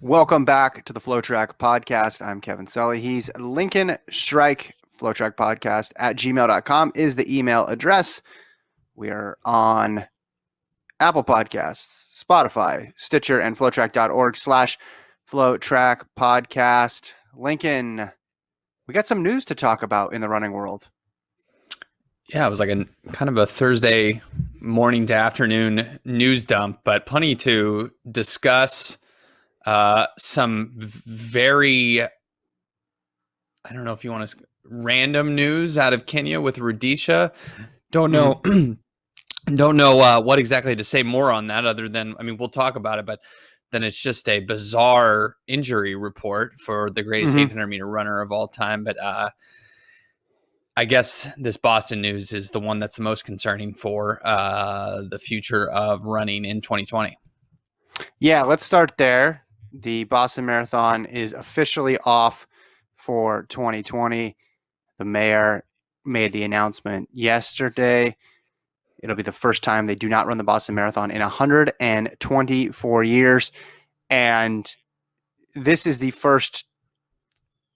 Welcome back to the FloTrack podcast. I'm Kevin Sully. He's Lincoln Strike. FloTrack podcast at gmail.com is the email address. We are on Apple Podcasts, Spotify, Stitcher, and FloTrack.org/FloTrack podcast. Lincoln, we got some news to talk about in the running world. Yeah, it was like a kind of a Thursday morning to afternoon news dump, but plenty to discuss. Some very, I don't know if you want to, random news out of Kenya with Rudisha. Don't know, don't know what exactly to say more on that other than, I mean, we'll talk about it, but then it's just a bizarre injury report for the greatest 800 meter runner of all time. But I guess this Boston news is the one that's the most concerning for the future of running in 2020. Yeah, let's start there. The Boston Marathon is officially off for 2020. The mayor made the announcement yesterday. It'll be the first time they do not run the Boston Marathon in 124 years. And this is the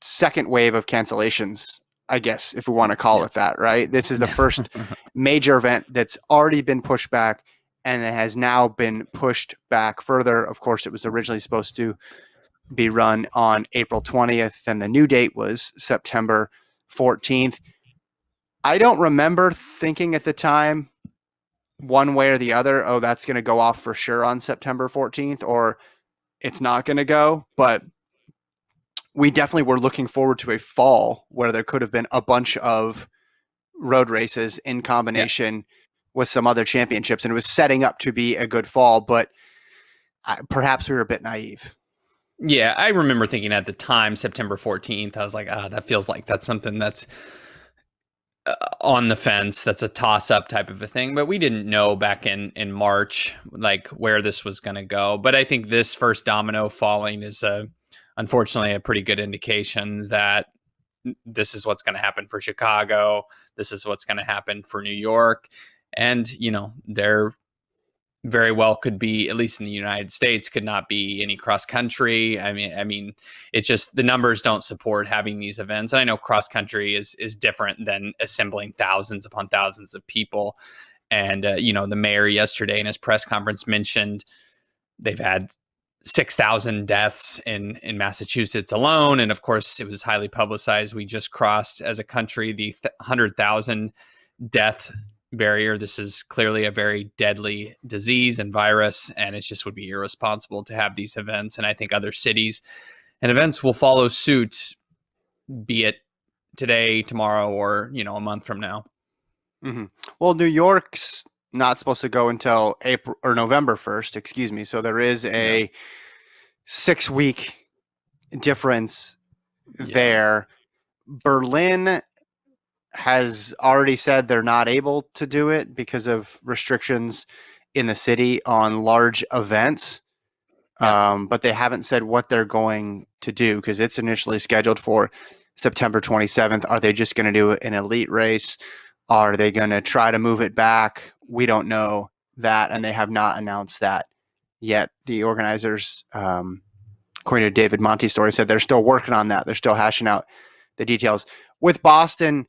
second wave of cancellations, I guess, if we want to call it that, right? This is the first major event that's already been pushed back and it has now been pushed back further. Of course, it was originally supposed to be run on April 20th, and the new date was September 14th. I don't remember thinking at the time one way or the other, oh, that's going to go off for sure on September 14th, or it's not going to go. But we definitely were looking forward to a fall where there could have been a bunch of road races in combination with some other championships, and it was setting up to be a good fall, but perhaps we were a bit naive. Yeah, I remember thinking at the time, September 14th, I was like, that feels like that's something that's on the fence. That's a toss-up type of a thing. But we didn't know back in March, like, where this was going to go. But I think this first domino falling is, unfortunately, a pretty good indication that this is what's going to happen for Chicago. This is what's going to happen for New York. And, they're very well could be, at least in the United States, could not be any cross country. I mean, it's just the numbers don't support having these events. And I know cross country is different than assembling thousands upon thousands of people. And the mayor yesterday in his press conference mentioned they've had 6,000 deaths in Massachusetts alone, and of course it was highly publicized. We just crossed as a country the 100,000 death barrier. This is clearly a very deadly disease and virus, and it just would be irresponsible to have these events. And I think other cities and events will follow suit, be it today, tomorrow, or a month from now. Mm-hmm. Well, New York's not supposed to go until April or November 1st, excuse me. So there is a 6-week difference there. Berlin has already said they're not able to do it because of restrictions in the city on large events. But they haven't said what they're going to do because it's initially scheduled for September 27th. Are they just going to do an elite race? Are they going to try to move it back? We don't know that, and they have not announced that yet. The organizers, according to David Monte's story, said they're still working on that. They're still hashing out the details. With Boston,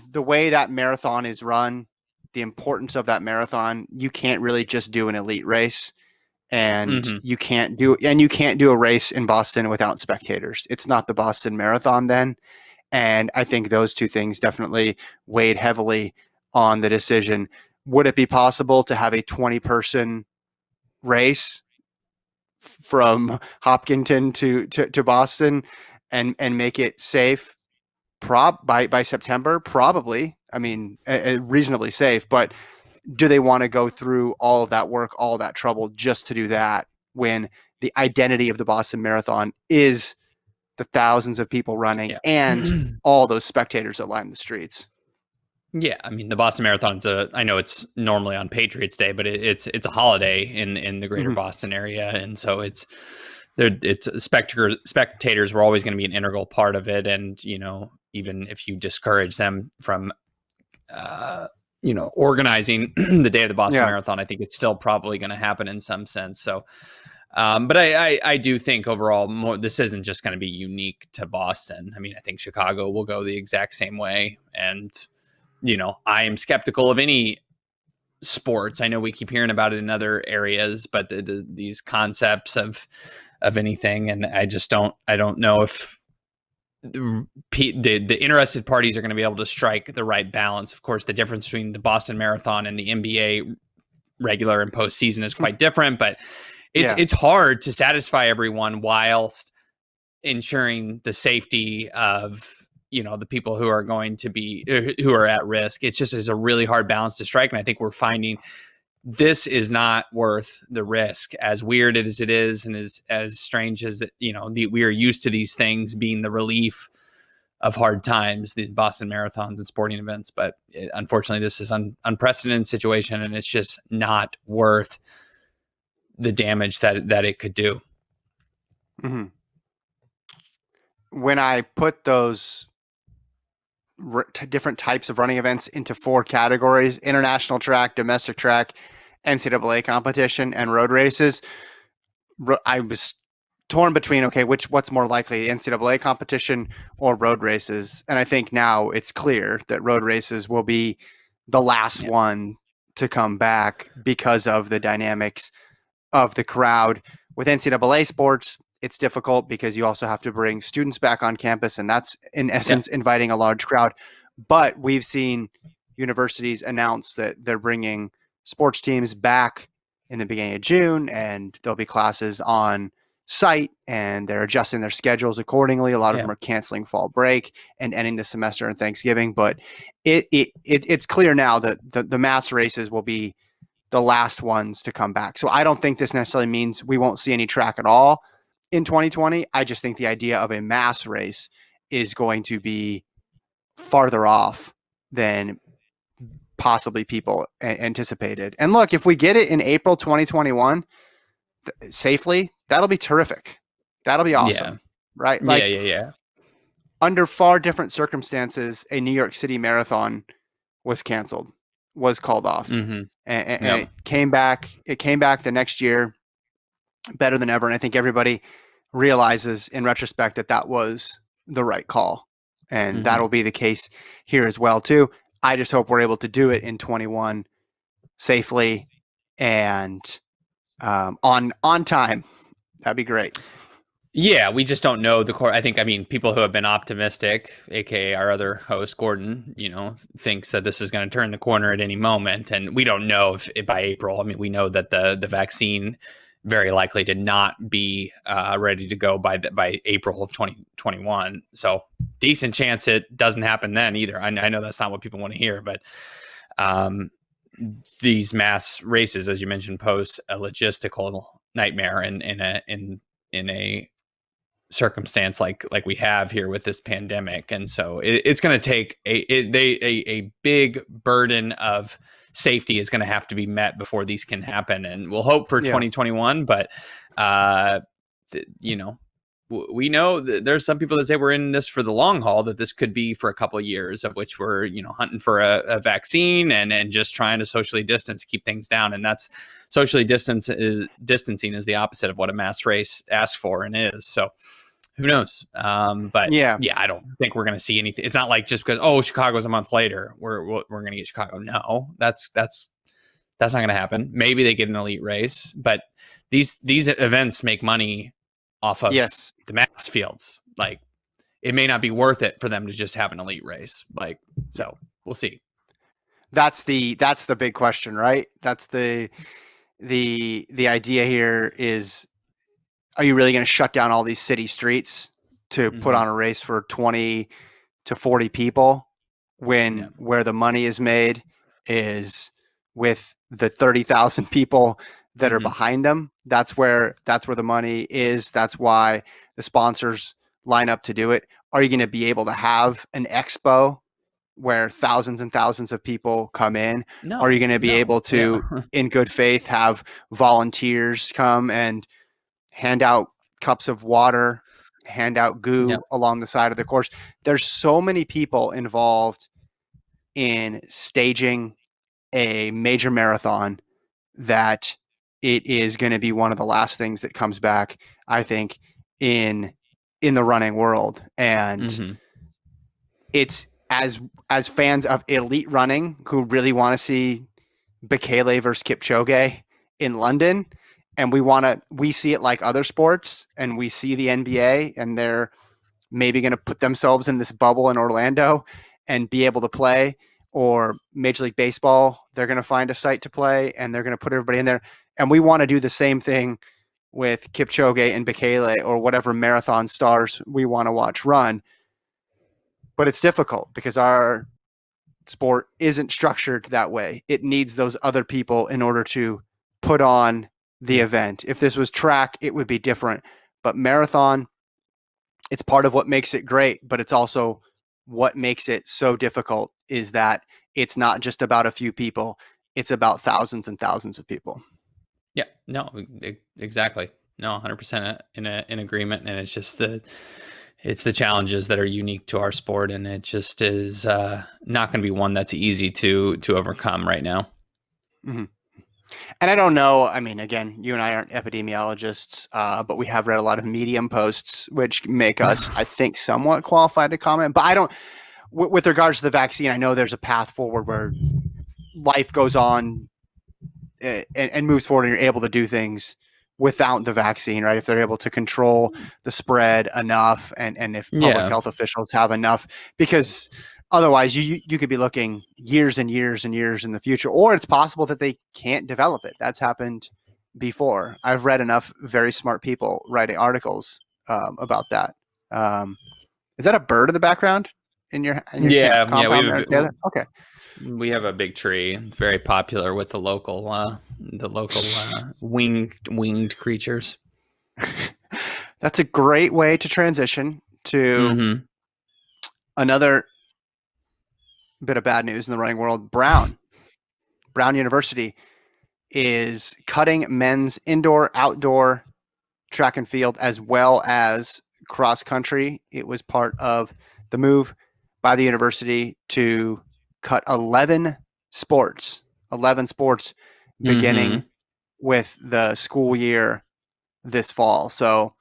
the way that marathon is run, the importance of that marathon, you can't really just do an elite race, and you can't do a race in Boston without spectators. It's not the Boston Marathon then. And I think those two things definitely weighed heavily on the decision. Would it be possible to have a 20-person race from Hopkinton to Boston and make it safe by September? Probably. I mean, reasonably safe. But do they want to go through all of that work, all of that trouble just to do that when the identity of the Boston Marathon is the thousands of people running and all those spectators that line the streets? Yeah, I mean, the Boston Marathon's I know it's normally on Patriots Day, but it's a holiday in the greater Boston area, and so it's spectators were always going to be an integral part of it. And even if you discourage them from organizing the day of the Boston Marathon, I think it's still probably going to happen in some sense. So But I do think overall this isn't just going to be unique to Boston. I mean, I think Chicago will go the exact same way. And, I am skeptical of any sports. I know we keep hearing about it in other areas, but these concepts of anything, and I don't know if the interested parties are going to be able to strike the right balance. Of course, the difference between the Boston Marathon and the NBA regular and postseason is quite different, but it's hard to satisfy everyone whilst ensuring the safety of the people who are going to be who are at risk. It's just is a really hard balance to strike, and I think we're finding this is not worth the risk, as weird as it is and as strange as we are used to these things being the relief of hard times, these Boston marathons and sporting events. But unfortunately, this is an unprecedented situation, and it's just not worth the damage that it could do. Mm-hmm. When I put those different types of running events into 4 categories: international track, domestic track, NCAA competition, and road races, I was torn between, okay, what's more likely, NCAA competition or road races? And I think now it's clear that road races will be the last one to come back because of the dynamics of the crowd. With NCAA sports, it's difficult because you also have to bring students back on campus, and that's in essence inviting a large crowd. But we've seen universities announce that they're bringing sports teams back in the beginning of June, and there'll be classes on site, and they're adjusting their schedules accordingly. A lot of them are canceling fall break and ending the semester on Thanksgiving. But it's clear now that the mass races will be the last ones to come back. So I don't think this necessarily means we won't see any track at all in 2020. I just think the idea of a mass race is going to be farther off than possibly people anticipated. And look, if we get it in April 2021 safely, that'll be terrific. That'll be awesome. Right? Yeah. Under far different circumstances, a New York City marathon was canceled, was called off. Mm-hmm. And it came back. It came back the next year better than ever. And I think everybody realizes in retrospect that that was the right call. And that'll be the case here as well, too. I just hope we're able to do it in 21 safely and on time. That'd be great. Yeah, we just don't know the core. I mean, people who have been optimistic, aka our other host, Gordon, thinks that this is going to turn the corner at any moment. And we don't know if by April. I mean, we know that the vaccine very likely did not be ready to go by April of 2021. So decent chance it doesn't happen then either. I know that's not what people want to hear, but these mass races, as you mentioned, pose a logistical nightmare in a circumstance like we have here with this pandemic. And so it's going to take a big burden of safety is going to have to be met before these can happen. And we'll hope for 2021, but we know that there's some people that say we're in this for the long haul, that this could be for a couple of years, of which we're hunting for a vaccine and just trying to socially distance, keep things down. And that's socially distancing is the opposite of what a mass race asks for and is. So who knows? But I don't think we're going to see anything. It's not like just because Chicago's a month later, we're going to get Chicago. No, that's not going to happen. Maybe they get an elite race, but these events make money off of the mass fields. Like, it may not be worth it for them to just have an elite race. Like, so we'll see. That's the big question, right? That's the idea here is, are you really going to shut down all these city streets to put on a race for 20 to 40 people when where the money is made is with the 30,000 people that are behind them? That's where the money is. That's why the sponsors line up to do it. Are you going to be able to have an expo where thousands and thousands of people come in? No. Are you going to be able to, in good faith, have volunteers come and hand out cups of water, hand out goo along the side of the course? There's so many people involved in staging a major marathon that it is going to be one of the last things that comes back, I think, in the running world. And it's as fans of elite running who really want to see Bekele versus Kipchoge in London, and we see it like other sports, and we see the NBA, and they're maybe going to put themselves in this bubble in Orlando and be able to play, or Major League Baseball, they're going to find a site to play and they're going to put everybody in there. And we want to do the same thing with Kipchoge and Bekele or whatever marathon stars we want to watch run. But it's difficult because our sport isn't structured that way. It needs those other people in order to put on the event. If this was track, it would be different. But marathon, it's part of what makes it great, but it's also what makes it so difficult is that it's not just about a few people. It's about thousands and thousands of people. Yeah, no, exactly. No, 100% in agreement. And it's just it's the challenges that are unique to our sport. And it just is not going to be one that's easy to overcome right now. Mm-hmm. And I don't know. I mean, again, you and I aren't epidemiologists, but we have read a lot of Medium posts, which make us, I think, somewhat qualified to comment. But I don't, with regards to the vaccine, I know there's a path forward where life goes on and moves forward and you're able to do things without the vaccine, right? If they're able to control the spread enough and if public health officials have enough, because otherwise you could be looking years and years and years in the future, or it's possible that they can't develop it. That's happened before. I've read enough very smart people writing articles about that. Is that a bird in the background in your compound there, Taylor? Okay. We have a big tree, very popular with the local winged creatures. That's a great way to transition to another bit of bad news in the running world. Brown University is cutting men's indoor, outdoor track and field as well as cross country. It was part of the move by the university to cut 11 sports beginning with the school year this fall. So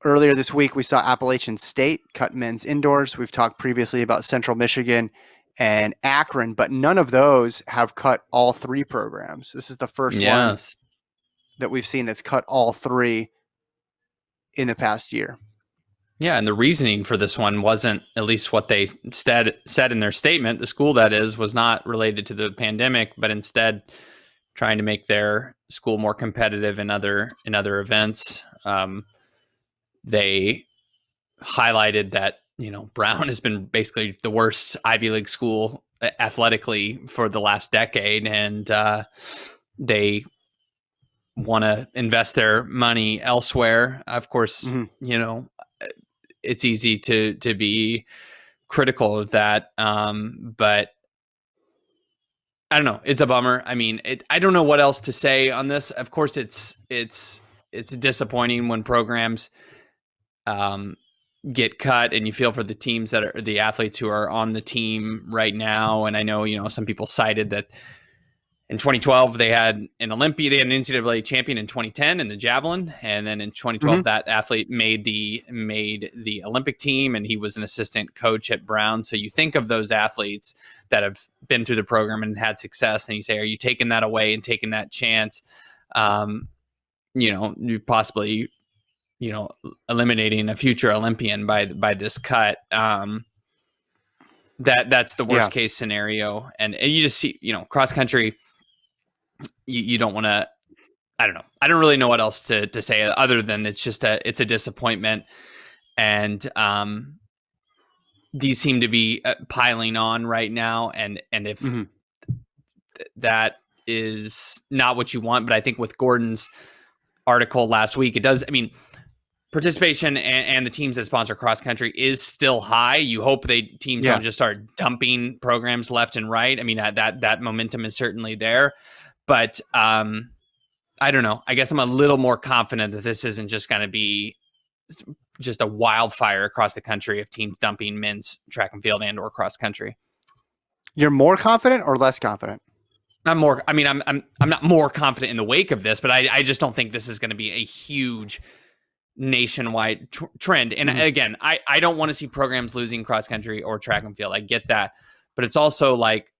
earlier this week, we saw Appalachian State cut men's indoors. We've talked previously about Central Michigan and Akron, but none of those have cut all three programs. This is the first one that we've seen that's cut all three in the past year. Yeah, and the reasoning for this one wasn't, at least what they said in their statement, the school that is, was not related to the pandemic, but instead trying to make their school more competitive in other events. They highlighted that, Brown has been basically the worst Ivy League school athletically for the last decade, and they want to invest their money elsewhere. Of course, it's easy to be critical of that, but I don't know. It's a bummer. I mean, I don't know what else to say on this. Of course, it's disappointing when programs get cut, and you feel for the teams that are the athletes who are on the team right now. And I know, some people cited that in 2012 they had an NCAA champion in 2010 in the javelin, and then in 2012 that athlete made the Olympic team, and he was an assistant coach at Brown. So you think of those athletes that have been through the program and had success, and you say, are you taking that away and taking that chance? You possibly eliminating a future Olympian by this cut. That's the worst case scenario. And you just see, cross country, you don't want to, I don't know. I don't really know what else to say other than it's a disappointment. And these seem to be piling on right now. And if that is not what you want, but I think with Gordon's article last week, it does. I mean, participation and the teams that sponsor cross country is still high. You hope teams don't just start dumping programs left and right. I mean, that momentum is certainly there, but I don't know. I guess I'm a little more confident that this isn't just going to be just a wildfire across the country of teams dumping men's track and field and or cross country. You're more confident or less confident? I mean, I'm not more confident in the wake of this, but I just don't think this is going to be a huge nationwide trend. And Mhm. again, I don't want to see programs losing cross country or track and field. I get that. But it's also like,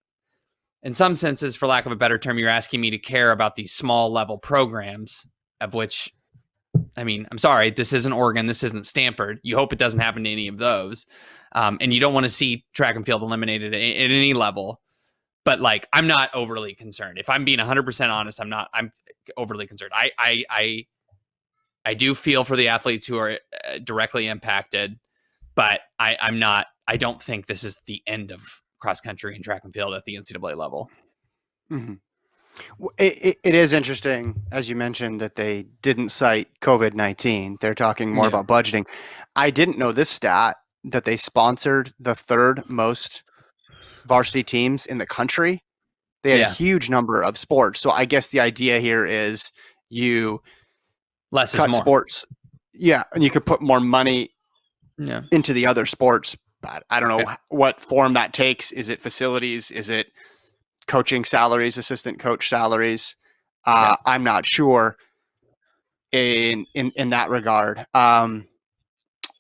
in some senses, for lack of a better term, you're asking me to care about these small level programs, of which, I mean, I'm sorry, this isn't Oregon, this isn't Stanford. You hope it doesn't happen to any of those. And you don't want to see track and field eliminated at any level. But like, I'm not overly concerned. If I'm being 100% honest, I'm overly concerned. I do feel for the athletes who are directly impacted, but I'm not. I don't think this is the end of cross country and track and field at the NCAA level. Mhm. It is interesting, as you mentioned, that they didn't cite COVID-19. They're talking more Yeah, about budgeting. I didn't know this stat that they sponsored the third most varsity teams in the country. They had a yeah. huge number of sports. So I guess the idea here is you Less is cut more. sports. Yeah, and you could put more money Yeah, into the other sports. But I don't know yeah, what form that takes. Is it facilities? Is it coaching salaries, assistant coach salaries? yeah. I'm not sure in that regard.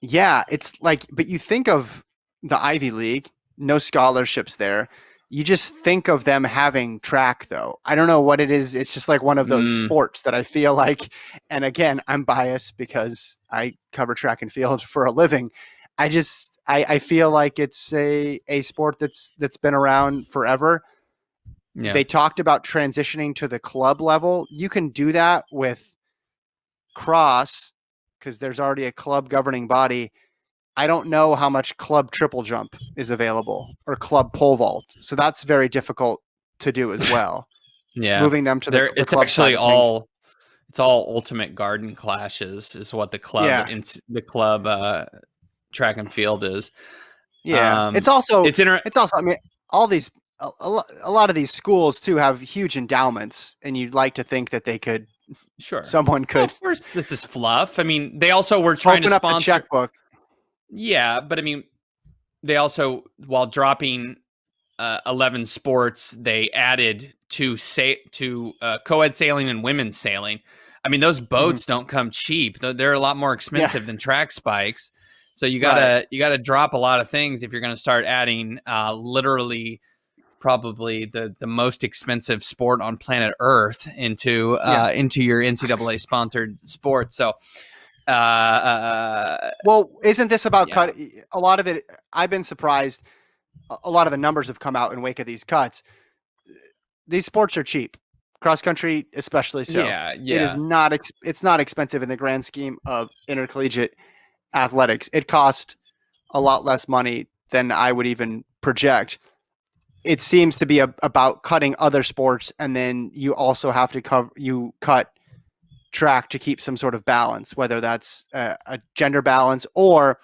Yeah, it's like, but you think of the Ivy League, no scholarships there. You just think of them having track, though. I don't know what it is. It's just like one of those Mm, sports that I feel like, and again, I'm biased because I cover track and field for a living. I feel like it's a sport that's been around forever. yeah, They talked about transitioning to the club level. You can do that with cross because there's already a club governing body. I don't know how much club triple jump is available or club pole vault. So that's very difficult to do as well. yeah. Moving them to There, the it's club side actually of things. all. It's all ultimate garden clashes is what Yeah. the club track and field is. Yeah. It's inter- It's also, I mean, all these, a lot of these schools too have huge endowments, and you'd like to think that they could, Sure. someone Well, could of course, this is fluff. I mean, they also were trying to open up the sponsor. checkbook. Yeah, but I mean, they also, while dropping 11 sports, they added co-ed sailing and women's sailing. I mean, those Mhm. boats don't come cheap. They're a lot more Yeah. expensive than track spikes. So Right. you gotta drop a lot of things if you're going to start adding literally probably the most expensive sport on planet Earth Yeah. into your NCAA sponsored sport. So Well, isn't this about yeah, cut? A lot of it, I've been surprised. A lot of the numbers have come out in wake of these cuts. These sports are cheap. Cross country, especially so. yeah, It is yeah, not. It's not expensive in the grand scheme of intercollegiate athletics. It costs a lot less money than I would even project. It seems to be about cutting other sports, and then you also have to cut track to keep some sort of balance, whether that's a gender balance or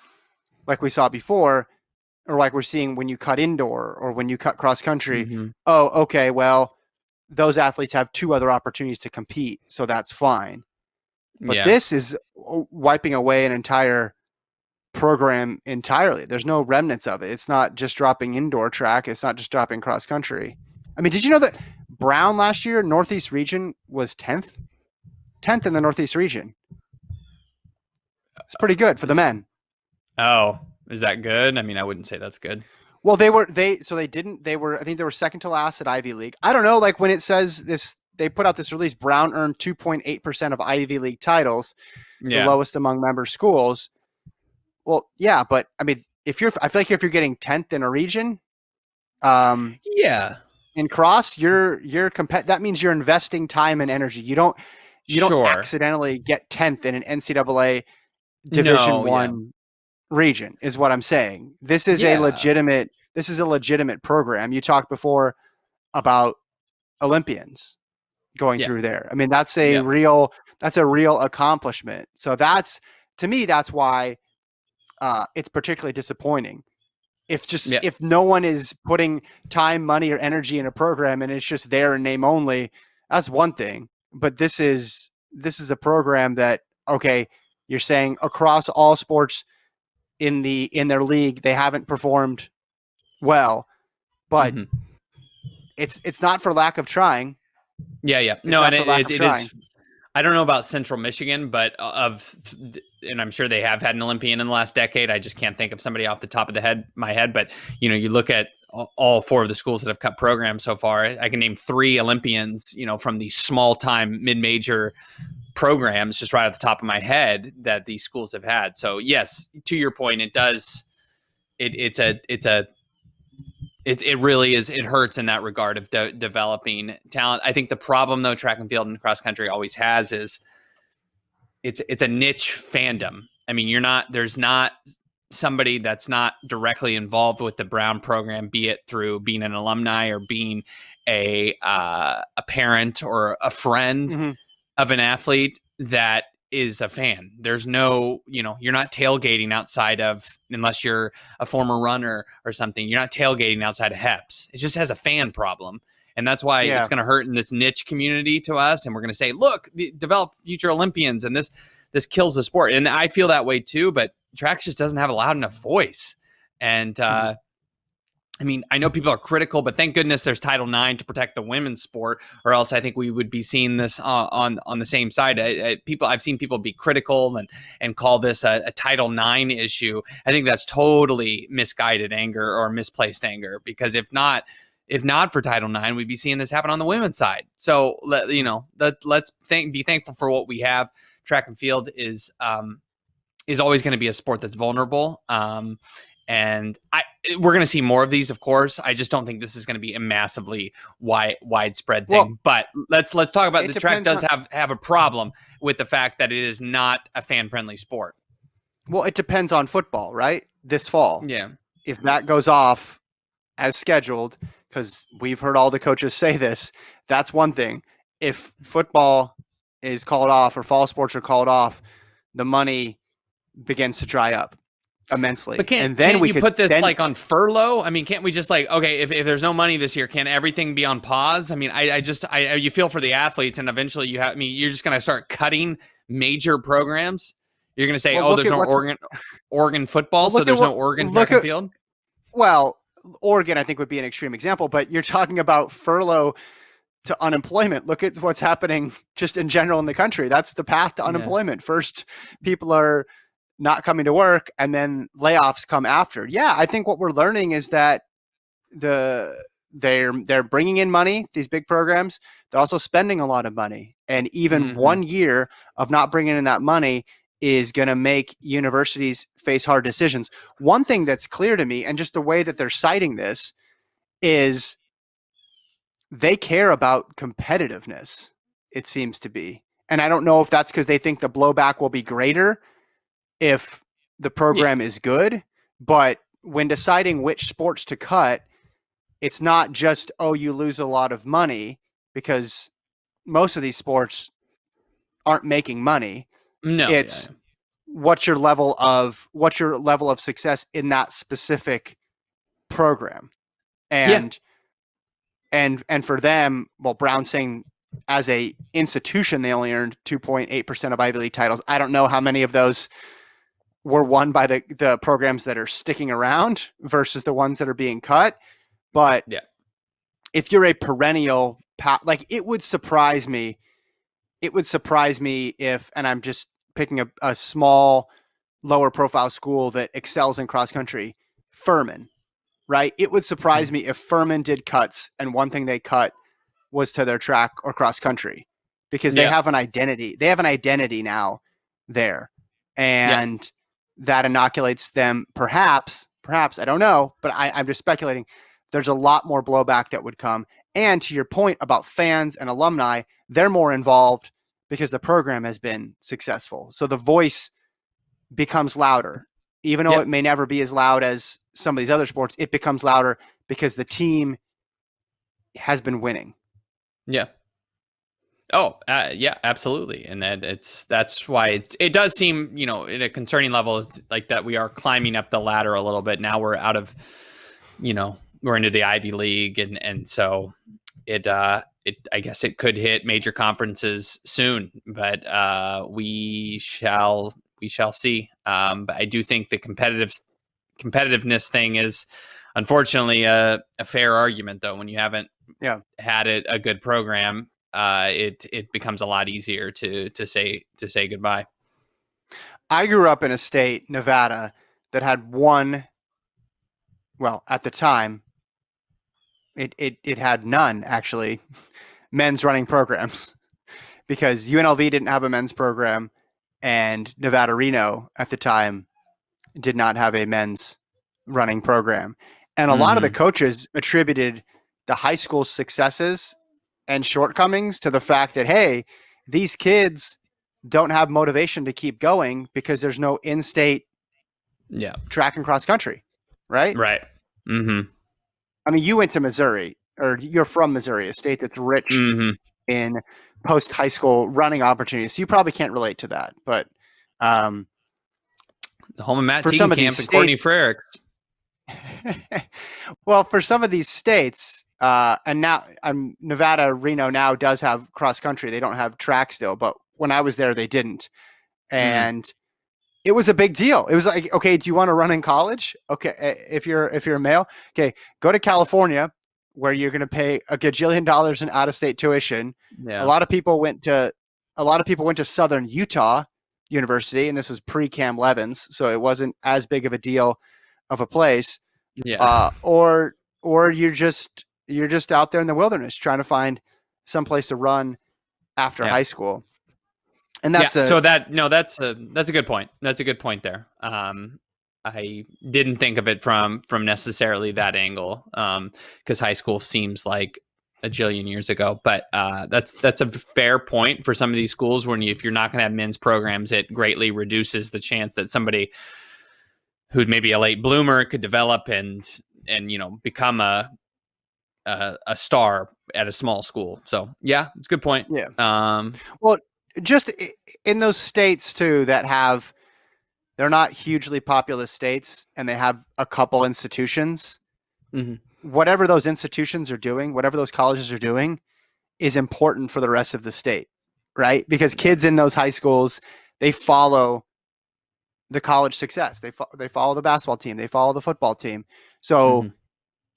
like we saw before, or like we're seeing when you cut indoor or when you cut cross country. hmm Oh, okay, well, those athletes have two other opportunities to compete, so that's fine. But yeah, this is wiping away an entire program entirely. There's no remnants of it. It's not just dropping indoor track. It's not just dropping cross country. I mean, did you know that Brown last year, Northeast region, was 10th? 10th in the Northeast region. It's pretty good for the Is, men. oh, is that good? I mean, I wouldn't say that's good. Well, they didn't, they were, I think they were second to last at Ivy League. I don't know, like when it says this, they put out this release, Brown earned 2.8% of Ivy League titles, the Yeah. lowest among member schools. Well, yeah, but I mean, I feel like if you're getting 10th in a region, um, Yeah. in cross, that means you're investing time and energy. You don't Sure. accidentally get 10th in an NCAA Division No, yeah. 1 region is what I'm saying. Yeah. This is a legitimate program. You talked before about Olympians going Yeah. through there. I mean, Yep. that's a real accomplishment. So to me, that's why it's particularly disappointing. Yeah. If no one is putting time, money, or energy in a program and it's just there in name only, that's one thing. But this is a program that, okay, you're saying across all sports in their league they haven't performed well, but hmm it's not for lack of trying. Yeah. It's No, and not for lack of it trying. is. I don't know about Central Michigan, but and I'm sure they have had an Olympian in the last decade. I just can't think of somebody off the top of my head. But you look at all four of the schools that have cut programs so far. I can name 3 Olympians, from these small time mid major programs just right off the top of my head that these schools have had. So yes, to your point, it does. It really is. It hurts in that regard of developing talent. I think the problem though, track and field and cross country always has is it's a niche fandom. I mean, there's not somebody that's not directly involved with the Brown program, be it through being an alumni or being a parent or a friend Mm-hmm. of an athlete that is a fan. There's no, you're not tailgating outside of, unless you're a former runner or something, you're not tailgating outside of HEPS. It just has a fan problem. And that's why Yeah. it's going to hurt in this niche community to us. And we're going to say, look, develop future Olympians, and this kills the sport. And I feel that way too, but track just doesn't have a loud enough voice. And, I mean, I know people are critical, but thank goodness there's Title IX to protect the women's sport, or else I think we would be seeing this on the same side. I've seen people be critical and call this a Title IX issue. I think that's totally misguided anger or misplaced anger, because if not for Title IX, we'd be seeing this happen on the women's side. So let's be thankful for what we have. Track and field is always going to be a sport that's vulnerable. And we're going to see more of these, of course. I just don't think this is going to be a massively widespread thing. Well, but let's talk about the track depends does have a problem with the fact that it is not a fan-friendly sport. Well, it depends on football, right? This fall. Yeah. If that goes off as scheduled, because we've heard all the coaches say this, that's one thing. If football is called off or fall sports are called off, the money begins to dry up immensely. But and then can't we you could put this then, like on furlough? I mean, can't we just okay, if there's no money this year, can everything be on pause? I mean, you feel for the athletes, and eventually you're just going to start cutting major programs. You're going to say, well, there's no Oregon football, so there's no Oregon track and field. Well, Oregon, I think, would be an extreme example, but you're talking about furlough to unemployment. Look at what's happening just in general in the country. That's the path to unemployment. First, people are not coming to work, and then layoffs come after. Yeah, I think what we're learning is that they're bringing in money, these big programs. They're also spending a lot of money, and even 1 year of not bringing in that money is going to make universities face hard decisions. One thing that's clear to me, and just the way that they're citing this, is they care about competitiveness, it seems to be. And I don't know if that's because they think the blowback will be greater if the program is good, but when deciding which sports to cut, it's not just, you lose a lot of money, because most of these sports aren't making money. No, it's what's your level of success in that specific program. And for them, well, Brown's saying as a institution they only earned 2.8% of Ivy League titles. I don't know how many of those were won by the programs that are sticking around versus the ones that are being cut. But if you're a perennial, it would surprise me. It would surprise me if, and I'm just picking a small, lower profile school that excels in cross country, Furman, right? It would surprise me if Furman did cuts and one thing they cut was to their track or cross country, because they have an identity. They have an identity now there. And that inoculates them, perhaps, I don't know, but I'm just speculating. There's a lot more blowback that would come. And to your point about fans and alumni, they're more involved because the program has been successful. So the voice becomes louder, even though it may never be as loud as some of these other sports. It becomes louder because the team has been winning. Yeah. Oh, yeah, absolutely. And that's why it does seem, at a concerning level, it's like that we are climbing up the ladder a little bit. Now we're out of, we're into the Ivy League. And so I guess it could hit major conferences soon, but we shall see. But I do think the competitiveness thing is unfortunately a fair argument, though, when you haven't Yeah. had a good program, it becomes a lot easier to say goodbye. I grew up in a state, Nevada, that had one, well, at the time, it had none actually, men's running programs because UNLV didn't have a men's program and Nevada Reno at the time did not have a men's running program. And a lot of the Mm-hmm. coaches attributed the high school successes and shortcomings to the fact that, hey, these kids don't have motivation to keep going because there's no in-state Yeah. track and cross country, right? Right. Mm-hmm. I mean, you went to Missouri, or you're from Missouri, a state that's rich Mm-hmm. in post high school running opportunities. So you probably can't relate to that. But um, The home of Matt for some of these Tegenkamp and Courtney states, Frerick. well, for some of these states, and now Nevada, Reno now does have cross country. They don't have track still, but when I was there, they didn't. Mm-hmm. And it was a big deal. It was like, okay, do you want to run in college? Okay, if you're a male, okay, go to California where you're going to pay a gajillion dollars in out of state tuition. A Yeah. lot of people went to Southern Utah University, and this was pre Cam Levins, so it wasn't as big of a deal of a place. Yeah. Or you're just out there in the wilderness trying to find some place to run after Yeah. high school. And Yeah. that's a So that's a good point. That's a good point there. I didn't think of it from necessarily that angle. Because high school seems like a jillion years ago, but that's a fair point for some of these schools. If you're not going to have men's programs, it greatly reduces the chance that somebody who'd maybe a late bloomer could develop and become a star at a small school. So yeah, it's a good point. yeah. Well, just in those states too that have, they're not hugely populous states and they have a couple institutions. Mhm. Whatever those institutions are doing, whatever those colleges are doing, is important for the rest of the state, right? Because Yeah. kids in those high schools, they follow the college success. They follow the basketball team, they follow the football team. So Mhm.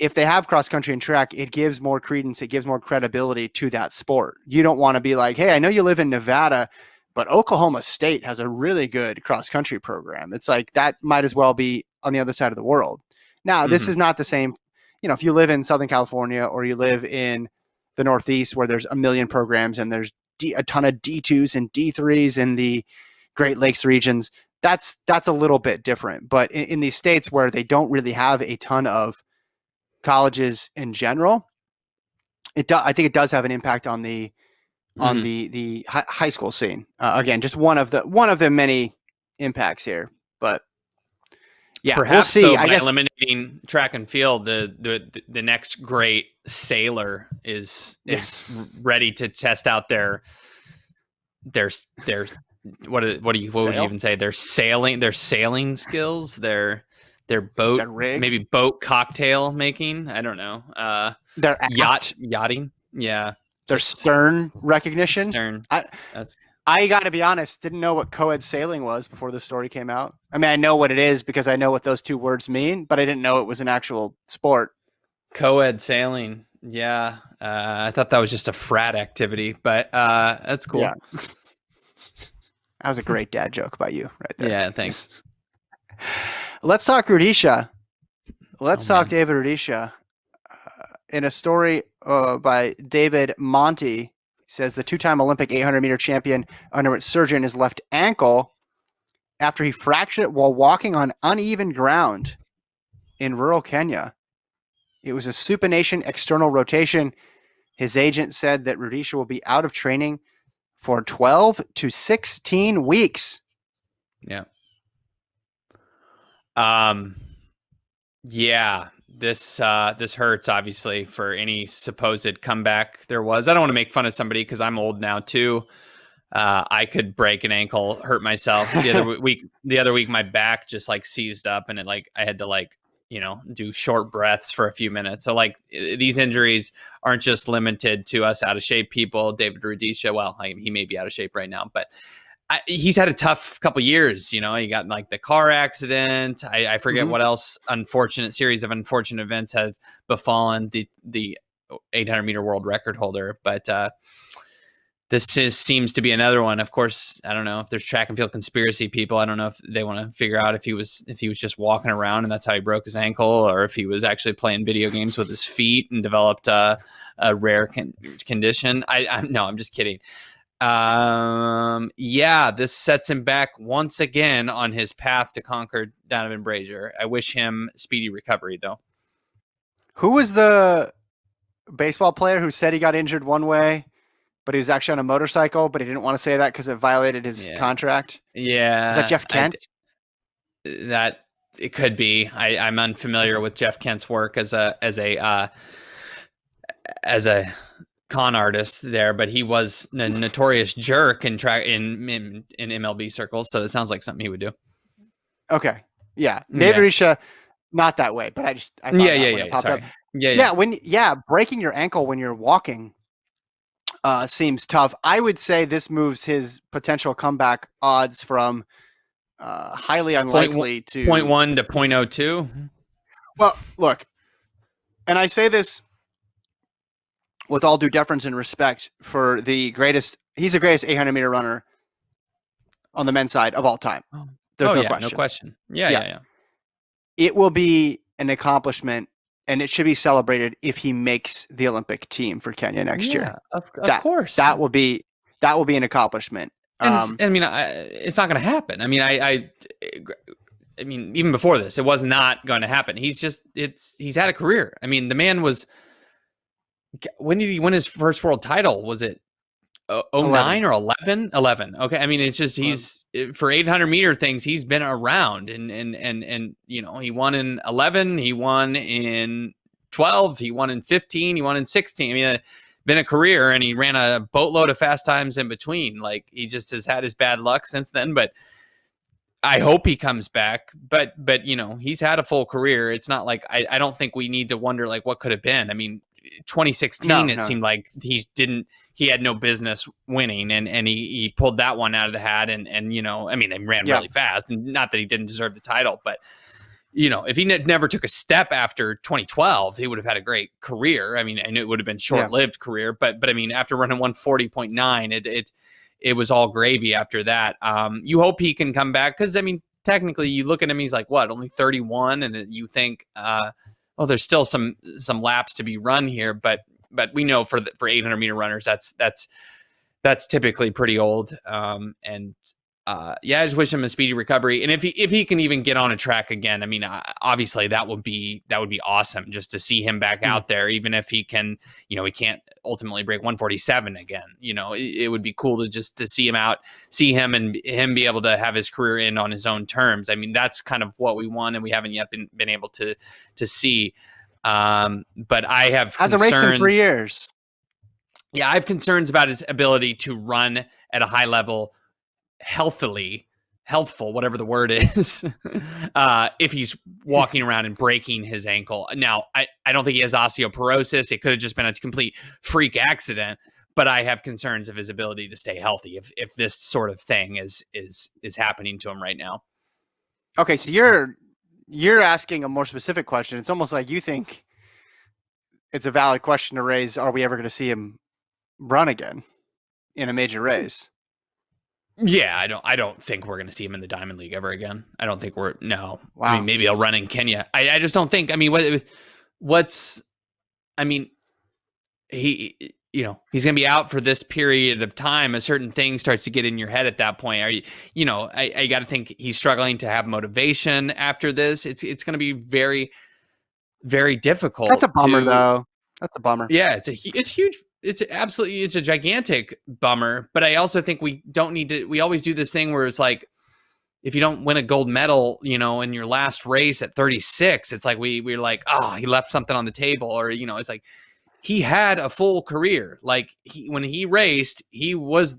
if they have cross country and track, it gives more credence, it gives more credibility to that sport. You don't want to be like, hey, I know you live in Nevada, but Oklahoma State has a really good cross country program. It's like that might as well be on the other side of the world. Now, this Mhm. is not the same. If you live in Southern California or you live in the Northeast where there's a million programs and there's a ton of D2s and D3s in the Great Lakes regions, that's a little bit different. But in these states where they don't really have a ton of colleges in general, I think it does have an impact on the Mhm. high school scene. Again, just one of the many impacts here. But yeah, we'll Perhaps see. though, I by guess eliminating track and field, the next great sailor is yes, ready to test out their what would you sail even say, their sailing skills, their boat, the rig, maybe boat cocktail making, I don't know, their aft, yachting, yeah, their just stern recognition. stern. I That's I got to be honest, didn't know what co-ed sailing was before the story came out. I mean, I know what it is because I know what those two words mean, but I didn't know it was an actual sport. co-ed sailing. Yeah, I thought that was just a frat activity, but that's Yeah, cool. that was a great dad joke by you right there. Yeah, thanks. Let's talk Rudisha. Oh Let's talk man. David Rudisha. In a story by David Monty, he says the two-time Olympic 800-meter champion underwent surgery in his left ankle after he fractured it while walking on uneven ground in rural Kenya. It was a supination external rotation. His agent said that Rudisha will be out of training for 12 to 16 weeks. Yeah. Um. Yeah. This hurts obviously for any supposed comeback there was. I don't want to make fun of somebody because I'm old now too. I could break an ankle, hurt myself. The other week, my back just like seized up, and I had to do short breaths for a few minutes. So these injuries aren't just limited to us out of shape people. David Rudisha, well, he may be out of shape right now, but he's had a tough couple years. He got the car accident. I forget Mhm. what else series of unfortunate events have befallen the 800-meter world record holder. But this seems to be another one. Of course, I don't know if there's track and field conspiracy people. I don't know if they want to figure out if he was just walking around and that's how he broke his ankle, or if he was actually playing video games with his feet and developed a rare condition. I'm just kidding. This sets him back once again on his path to conquer Donovan Brazier. I wish him speedy recovery, though. Who was the baseball player who said he got injured one way, but he was actually on a motorcycle, but he didn't want to say that because it violated his contract? Yeah. Is that Jeff Kent? That it could be. I'm unfamiliar with Jeff Kent's work as a con artist there, but he was a notorious jerk in MLB circles. So it sounds like something he would do. Okay. Yeah. David Rudisha, not that way, but I thought it popped up. Breaking your ankle when you're walking seems tough. I would say this moves his potential comeback odds from highly unlikely to 0.1 to 0.02. Well, look, and I say this with all due deference and respect for he's the greatest 800-meter runner on the men's side of all time. There's no question. No question. Yeah. It will be an accomplishment, and it should be celebrated if he makes the Olympic team for Kenya next year. Of course. That will be an accomplishment. And it's not going to happen. I mean, even before this, it was not going to happen. He's had a career. I mean, the man was. When did he win his first world title? Was it 09 or 11? 11. Okay. I mean, it's just for 800-meter things, he's been around, and he won in 11, he won in 12, he won in 15, he won in 16. I mean, been a career, and he ran a boatload of fast times in between. Like, he just has had his bad luck since then, but I hope he comes back. But he's had a full career. It's not like I don't think we need to wonder like what could have been. I mean, 2016, it seemed like he had no business winning, and he pulled that one out of the hat, and he ran really fast, and not that he didn't deserve the title, but if he never took a step after 2012, he would have had a great career. I mean, and it would have been short-lived career, but I mean, after running 140.9, it was all gravy after that. You hope he can come back, because I mean, technically, you look at him, he's like only 31, and you think, there's still some laps to be run here, but we know for 800-meter runners, that's typically pretty old. I just wish him a speedy recovery. And if he can even get on a track again, I mean, obviously that would be awesome, just to see him back out there, even if he can, he can't ultimately break 147 again. It would be cool to see him out, see him, and him be able to have his career end on his own terms. I mean, that's kind of what we want, and we haven't yet been able to see. But I have hasn't raced in 3 years. Yeah, I have concerns about his ability to run at a high level, healthful, whatever the word is, if he's walking around and breaking his ankle. Now, I don't think he has osteoporosis. It could have just been a complete freak accident, but I have concerns of his ability to stay healthy if this sort of thing is happening to him right now. Okay, so you're asking a more specific question. It's almost like you think it's a valid question to raise. Are we ever going to see him run again in a major race? Yeah, I don't think we're going to see him in the Diamond League ever again. I don't think no. Wow. I mean, maybe he'll run in Kenya. I just don't think. I mean, he's going to be out for this period of time. A certain thing starts to get in your head at that point. I got to think he's struggling to have motivation after this. It's going to be very, very difficult. That's a bummer, though. That's a bummer. Yeah, it's huge. It's a gigantic bummer, but I also think we don't need to, we always do this thing where it's like, if you don't win a gold medal, in your last race at 36, it's like, we're like, he left something on the table, or, it's like, he had a full career. Like when he raced, he was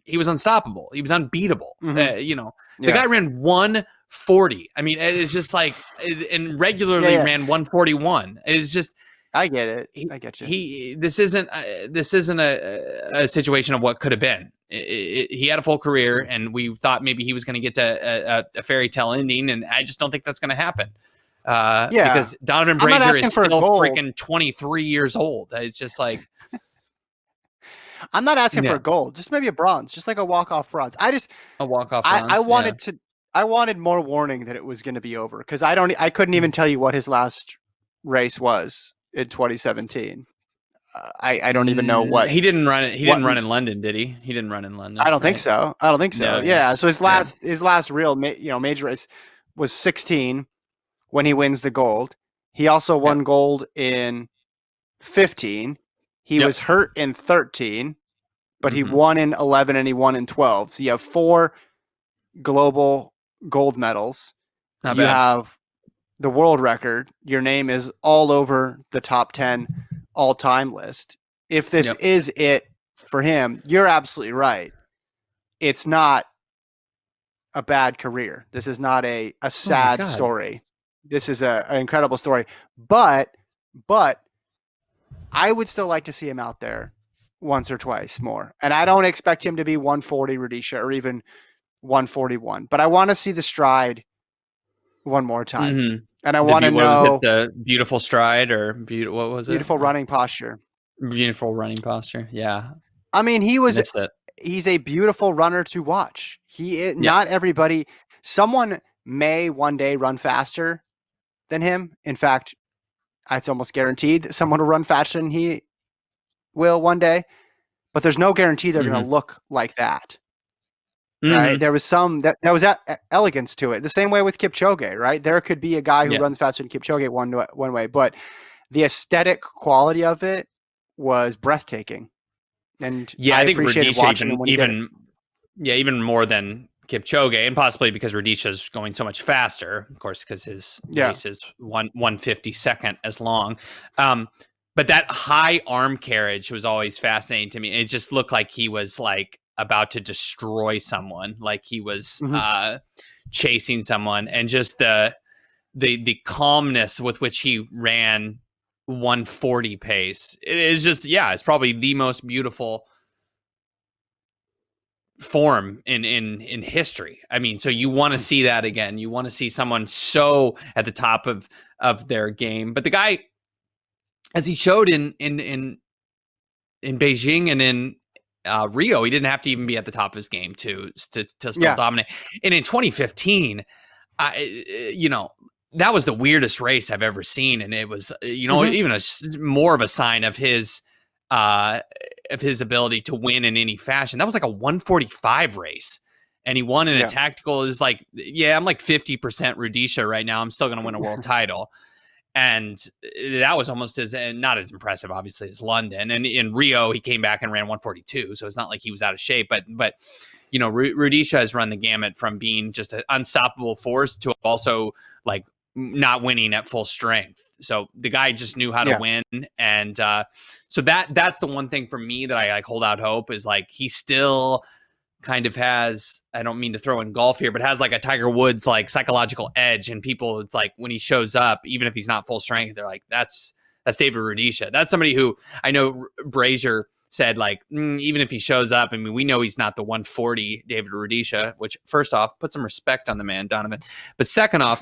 unstoppable. He was unbeatable. Mm-hmm. The guy ran 140. I mean, it's just like, and regularly ran 141. It's just, I get it. I get you. This isn't a situation of what could have been. He had a full career, and we thought maybe he was going to get to a fairy tale ending, and I just don't think that's going to happen. Yeah. Because Donovan I'm not Brazier is asking for a still gold. freaking 23 years old. It's just like, I'm not asking for yeah, a gold, just maybe a bronze, just like a walk-off bronze. a walk-off I bronze. Yeah. wanted to, I wanted more warning that it was going to be over because I couldn't even tell you what his last race was in 2017. I don't even know He didn't run it. He what didn't run in London, did he? He didn't run in I London, don't think right? so. I don't think so. No, yeah, Yeah. So yeah, his last real major race was 16 when he wins the gold. He also won yep, gold in 15. He yep. was hurt in 13, but he Hmm. won in 11 and he won in 12. So you have 4 global gold medals. Not You bad. have the world record. Your name is all over the top 10 all-time list. If this Yep. is it for him, you're absolutely right. It's not a bad career. This is not a Oh my sad God. story. This is an incredible story. But I would still like to see him out there once or twice more. And I don't expect him to be 140 Rudisha or even 141, but I want to see the stride one more time. Hmm. And I want to What was it? know The beautiful stride or what was it? beautiful running posture. Beautiful running posture. Yeah, I mean, missed it. he's a beautiful runner to watch. Yeah. Not everybody, someone may one day run faster than him. In fact, it's almost guaranteed that someone will run faster than he will one day, but there's no guarantee they're going Hmm. to look like that. Right. Hmm. There was some that was that elegance to it. The same way with Kipchoge, right? There could be a guy who Yeah. runs faster than Kipchoge one way, but the aesthetic quality of it was breathtaking. And Yeah, I I think appreciated Rudisha watching him when he did it. even more than Kipchoge, and possibly because Rudisha's going so much faster, of course, because his Yeah. race is 1/52 as long. Um, but that high arm carriage was always fascinating to me. It just looked like he was like about to destroy someone, like he was Mm-hmm. chasing someone, and just the calmness with which he ran 140 pace. It is just, yeah, it's probably the most beautiful form in history. I mean, so you want to see that again. You want to see someone so at the top of their game. But the guy, as he showed in Beijing and in Rio, he didn't have to even be at the top of his game to still Yeah. dominate. And in 2015, you know, that was the weirdest race I've ever seen, and it was, Mm-hmm. even more of a sign uh, of his ability to win in any fashion. That was like a 145 race, and he won in a Yeah. tactical. Is like, yeah, I'm like 50% Rudisha right now. I'm still going to win a world title. And that was almost as, and not as impressive, obviously, as London. And in Rio, he came back and ran 142, so it's not like he was out of shape. But Rudisha has run the gamut from being just an unstoppable force to also like not winning at full strength. So the guy just knew how to Yeah. win, and so that's the one thing for me that I like hold out hope is like he still kind of has, I don't mean to throw in golf here, but has like a Tiger Woods like psychological edge, and people, it's like when he shows up, even if he's not full strength, they're like, that's David Rudisha. That's somebody who I know Brazier said like, even if he shows up, I mean, we know he's not the 140 David Rudisha, which first off, put some respect on the man, Donovan. But second off,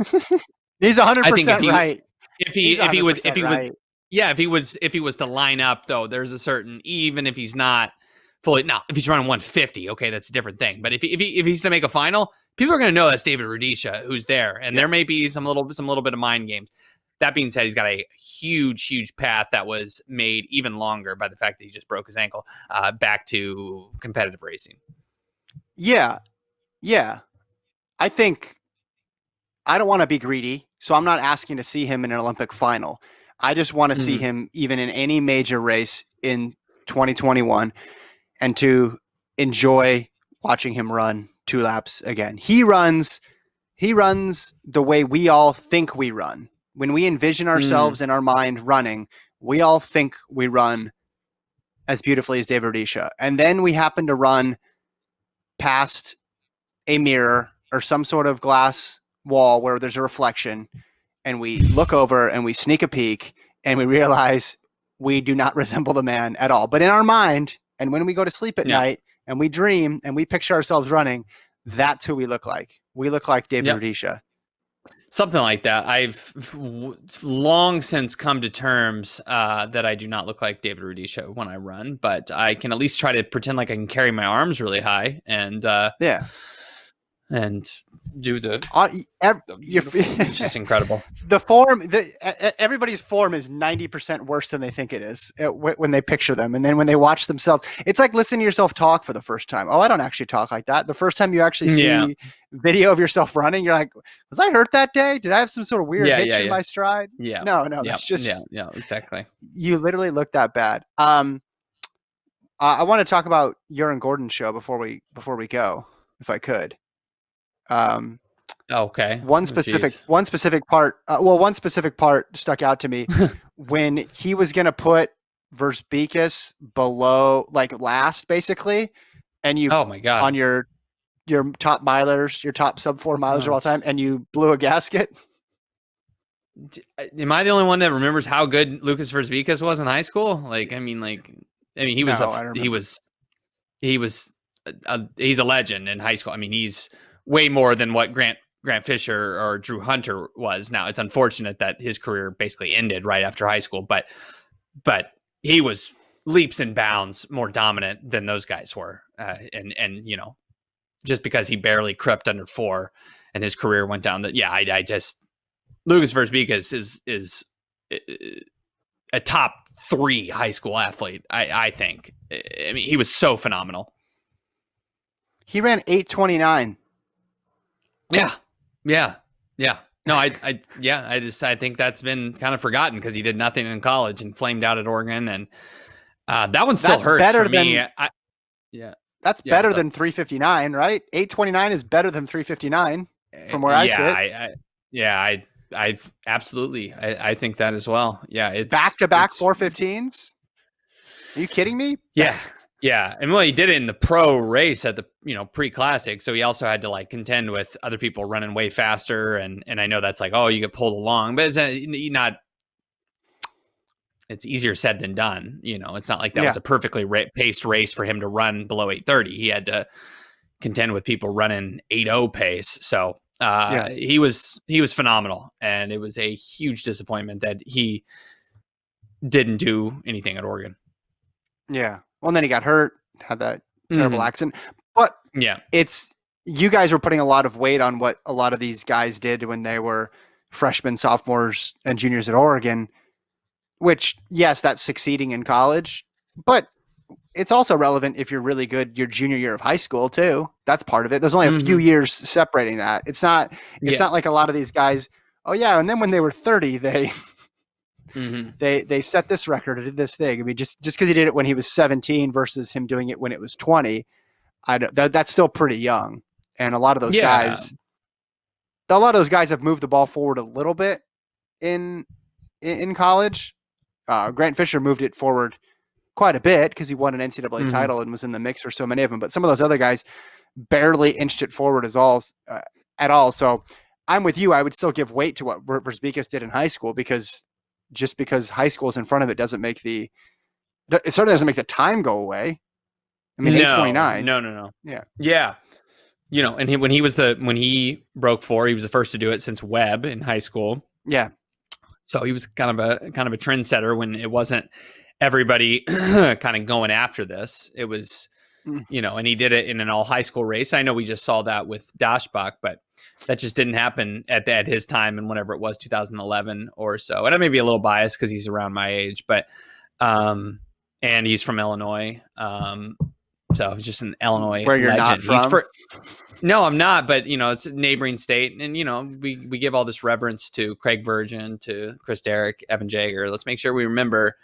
He's I think 100% right. He's if 100% he would right. yeah, if he was to line up though, there's a certain, even if he's not fully, now if he's running 150, okay, that's a different thing. But if he's to make a final, people are going to know that's David Rudisha who's there, and Yeah. there may be some little bit of mind games. That being said, he's got a huge path that was made even longer by the fact that he just broke his ankle back to competitive racing. Yeah. Yeah. I think I don't want to be greedy, so I'm not asking to see him in an Olympic final. I just want to see Mm-hmm. him even in any major race in 2021 and to enjoy watching him run 2 laps again. He runs the way we all think we run. When we envision Mm-hmm. ourselves in our mind running, we all think we run as beautifully as David Rudisha. And then we happen to run past a mirror or some sort of glass wall where there's a reflection, and we look over and we sneak a peek and we realize we do not resemble the man at all. But in our mind, and when we go to sleep at Yeah. night and we dream and we picture ourselves running, that's who we look like. We look like David Yep. Rudisha. Something like that. I've long since come to terms that I do not look like David Rudisha when I run, but I can at least try to pretend like I can carry my arms really high Yeah. and do the Your beautiful. It's just incredible. the form. Everybody's form is 90% worse than they think it is when they picture them, and then when they watch themselves, it's like listening to yourself talk for the first time. Oh, I don't actually talk like that. The first time you actually Yeah, see video of yourself running, you're like, was I hurt that day? Did I have some sort of weird yeah, hitch yeah, in yeah, my stride? yeah, No, yeah, that's yeah, just yeah. Exactly. you literally look that bad. I want to talk about your and Gordon's show before we go, if I could. Um, Okay. one Oh, specific geez. one specific part. One specific part stuck out to me when he was gonna put Versbeekis below, like last, basically, and you Oh my God. on your top milers, your top sub 4 milers of Oh, all time, and you blew a gasket. am I the only one that remembers how good Lucas Verzbikas was in high school? He was No, I don't remember. he was he's a legend in high school. I mean, he's way more than what Grant Fisher or Drew Hunter was. Now, it's unfortunate that his career basically ended right after high school, but he was leaps and bounds more dominant than those guys were. And just because he barely crept under 4 and his career went down, that I just Lucas Verzbikas is a top 3 high school athlete. I think. I mean, he was so phenomenal. He ran 8:29. Yeah, yeah, yeah. No, I think that's been kind of forgotten because he did nothing in college and flamed out at Oregon, and that one still That's hurts for better me. than Yeah, that's yeah. better What's up? than 3:59, right? 8:29 is better than 3:59 from where I Yeah, sit. I absolutely, I think that as well. Yeah, Back to back it's 4:15s. Are you kidding me? yeah, yeah, and well, he did it in the pro race at the pre-classic, so he also had to like contend with other people running way faster, and I know that's like, oh, you get pulled along, but it's not. It's easier said than done. It's not like that was Yeah. a perfectly paced race for him to run below 8:30. He had to contend with people running 8:0 pace. So Yeah. he was phenomenal, and it was a huge disappointment that he didn't do anything at Oregon. Yeah. Well, and then he got hurt, had that terrible Mm-hmm. accident. But Yeah. it's you guys were putting a lot of weight on what a lot of these guys did when they were freshmen, sophomores, and juniors at Oregon, which, yes, that's succeeding in college, but it's also relevant if you're really good your junior year of high school too. That's part of it. There's only a few Mm-hmm. years separating that. It's Yeah. not like a lot of these guys, oh yeah, and then when they were 30, they Mm-hmm. they set this record or did this thing. I mean, just because he did it when he was 17 versus him doing it when it was 20, that's still pretty young. And Yeah. a lot of those guys have moved the ball forward a little bit in in college. Grant Fisher moved it forward quite a bit because he won an NCAA Mm-hmm. title and was in the mix for so many of them. But some of those other guys barely inched it forward at all. So I'm with you. I would still give weight to what Verzbikas did in high school because just because high school is in front of it doesn't make it certainly doesn't make the time go away. I mean, No, 8:29. no, no, no. Yeah. Yeah. And when he broke 4, he was the first to do it since Webb in high school. Yeah. So he was kind of a trendsetter when it wasn't everybody kind of going after this. It was, Mm. and he did it in an all high school race. I know we just saw that with Dashbach, but that just didn't happen at his time and whenever it was 2011 or so. And I may be a little biased because he's around my age, but and he's from Illinois. So he's just an Illinois Where you're not legend. from. No, I'm not, but it's a neighboring state, and we give all this reverence to Craig Virgin, to Chris Derrick, Evan Jager. Let's make sure we remember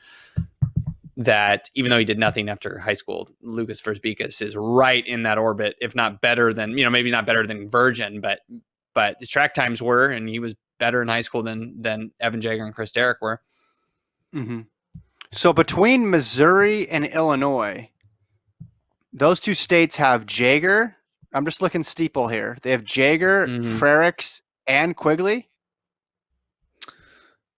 that even though he did nothing after high school, Lucas Verzbikas is right in that orbit, if not better than maybe not better than Virgin, but his track times were, and he was better in high school than Evan Jager and Chris Derrick were. Mm-hmm. So between Missouri and Illinois, those two states have Jager. I'm just looking steeple here. They have Jager, Mm-hmm. Frericks, and Quigley.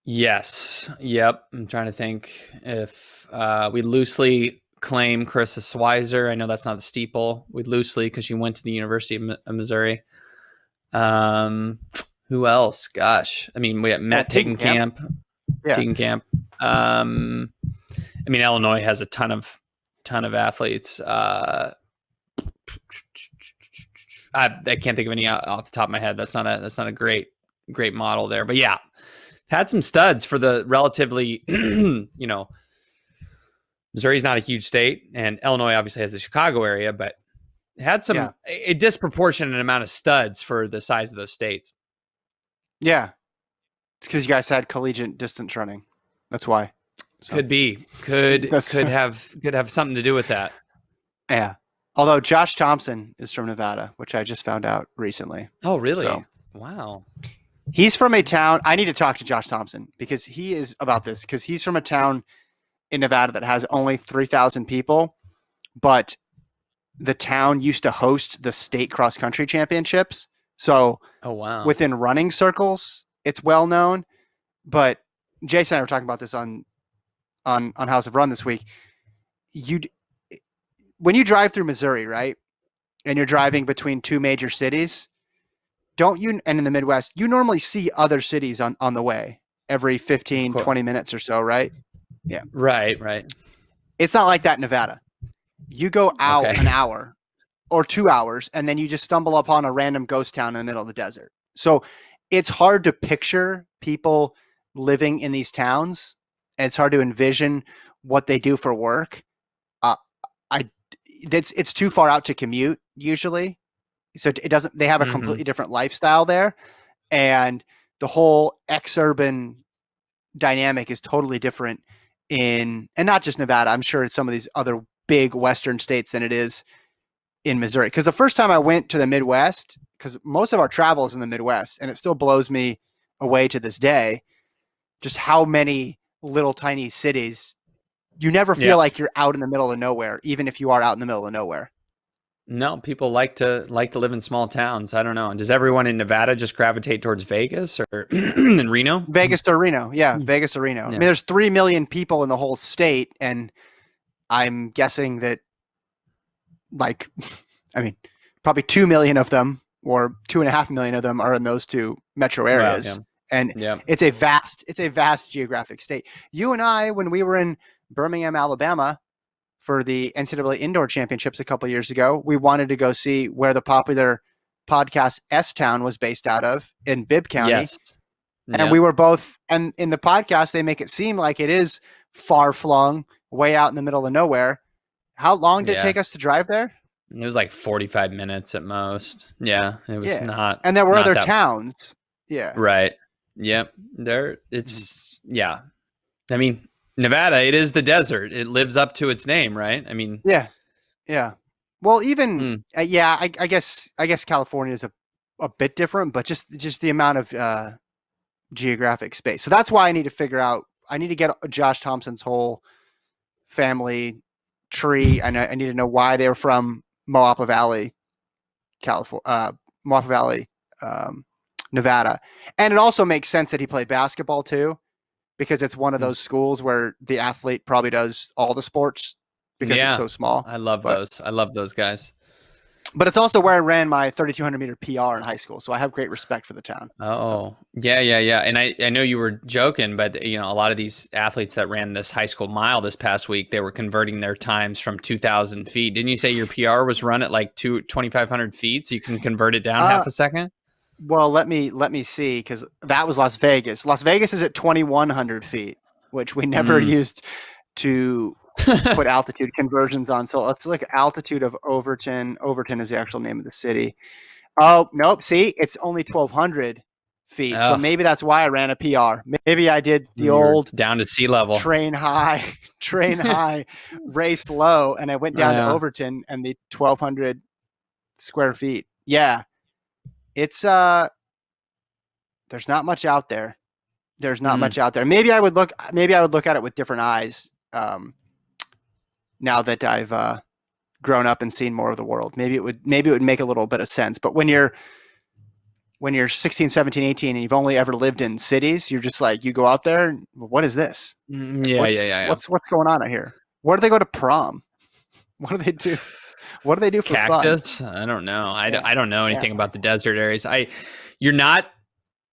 Yes. Yep. I'm trying to think if we loosely claim Carissa Swizer. I know that's not the steeple. We loosely because she went to the University of Missouri. Who else? Gosh, I mean, we have Well, Matt Tegenkamp. Tegenkamp. Yeah. Tegenkamp. I mean, Illinois has a ton of athletes. I can't think of any off the top of my head. That's not a great model there. But yeah, had some studs for the relatively, Missouri's not a huge state, and Illinois obviously has the Chicago area, but had Yeah. a disproportionate amount of studs for the size of those states. Yeah. It's because you guys had collegiate distance running. That's why. So Could be, could that's have something to do with that. yeah. Although Josh Thompson is from Nevada, which I just found out recently. Oh, really? So Wow. he's from a town. I need to talk to Josh Thompson because he is about this because he's from a town in Nevada that has only 3,000 people, but the town used to host the state cross country championships. So Oh, wow. within running circles, it's well known. But Jason and I were talking about this on House of Run this week. You when you drive through Missouri, right, and you're driving between two major cities, don't you? And in the Midwest, you normally see other cities on the way every 15, 20 minutes or so, right? Yeah. Right. It's not like that in Nevada. You go out Okay. an hour or 2 hours, and then you just stumble upon a random ghost town in the middle of the desert. So it's hard to picture people living in these towns, and it's hard to envision what they do for work. I it's too far out to commute usually, so it doesn't. They have a completely different lifestyle there, and the whole ex-urban dynamic is totally different and not just Nevada. I'm sure it's some of these other big Western states than it is in Missouri. Because the first time I went to the Midwest, because most of our travel is in the Midwest, and it still blows me away to this day, just how many little tiny cities. You never feel like you're out in the middle of nowhere, even if you are out in the middle of nowhere. No, people like to live in small towns. I don't know. Does everyone in Nevada just gravitate towards Vegas or in Reno? Vegas to Reno. Yeah, Vegas to Reno. I mean, there's 3 million people in the whole state, and I'm guessing that, like, I mean, probably 2 million of them or 2.5 million of them are in those two metro areas. And it's a vast geographic state. You and I, when we were in Birmingham, Alabama, for the NCAA Indoor Championships a couple of years ago, we wanted to go see where the popular podcast S-Town was based out of in Bibb County. Yes. And we were both, and in the podcast, they make it seem like it is far flung, way out in the middle of nowhere. How long did it take us to drive there? It was like 45 minutes at most. Yeah, it was not. And there were other towns. Yeah. Right. Yep. It's, yeah. I mean, Nevada, it is the desert. It lives up to its name, right? I mean, yeah. Well, even I guess California is a bit different, but just the amount of geographic space. So that's why I need to figure out. I need to get Josh Thompson's whole family tree. I need to know why they were from Moapa Valley, California, Moapa Valley, Nevada, and it also makes sense that he played basketball too, because it's one of those schools where the athlete probably does all the sports because it's so small. I love those. I love those guys. But it's also where I ran my 3,200 meter PR in high school, so I have great respect for the town. Yeah. And I know you were joking, but a lot of these athletes that ran this high school mile this past week, they were converting their times from 2,000 feet. Didn't you say your PR was run at like 2,500 feet, so you can convert it down half a second? Well, let me see, because that was Las Vegas. Las Vegas is at 2,100 feet, which we never used to put altitude conversions on. So let's look at altitude of Overton. Overton is the actual name of the city. Oh, nope. See, it's only 1,200 feet. So maybe that's why I ran a PR. Maybe I did the old down to sea level, train high, race low, and I went down to Overton and the 1,200 square feet. Yeah. It's there's not much out there. Maybe I would look at it with different eyes. Now that I've grown up and seen more of the world, maybe it would make a little bit of sense. But when you're 16, 17, 18 and you've only ever lived in cities, you're just like, you go out there and, what is this? What's going on out here? Where do they go to prom? What do they do? What do they do for cactus? fun? I don't know. I don't know anything about the desert areas. You're not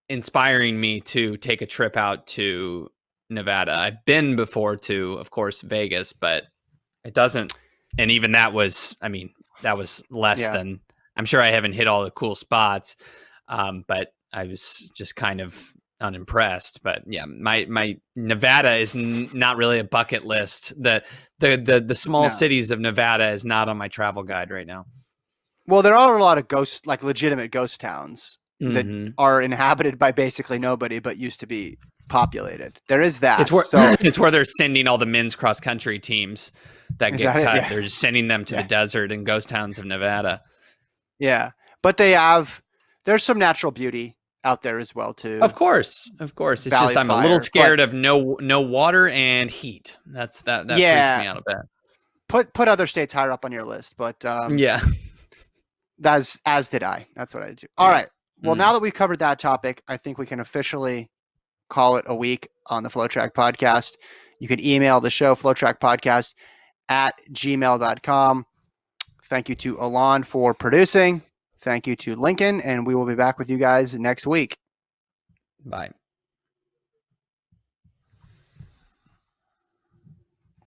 inspiring me to take a trip out to Nevada. I've been before to, of course, Vegas, but it doesn't. And even that was, I mean, that was less Yeah. than. I'm sure I haven't hit all the cool spots, but I was just kind of unimpressed. But yeah, my Nevada is not really a bucket list. The small No. cities of Nevada is not on my travel guide right now. Well, there are a lot of ghost, like legitimate ghost towns that Mm-hmm. are inhabited by basically nobody, but used to be populated. There is It's that. where So it's where they're sending all the men's cross country teams that is get that it? cut. Yeah. They're just sending them to the Yeah. desert and ghost towns of Nevada. Yeah. But there's some natural beauty out there as well too. Of course, of course. It's Valley just of I'm a little Fire. But scared of no water and heat. That freaks yeah, me out a bit. put other states higher up on your list. But Yeah, that's as did I. That's what I did too. All yeah. right. Well, now Mm. that we've covered that topic, I think we can officially call it a week on the FloTrack podcast. You can email the show, FloTrackPodcast at gmail.com. Thank you to Alon for producing. Thank you to Lincoln, and we will be back with you guys next week. Bye.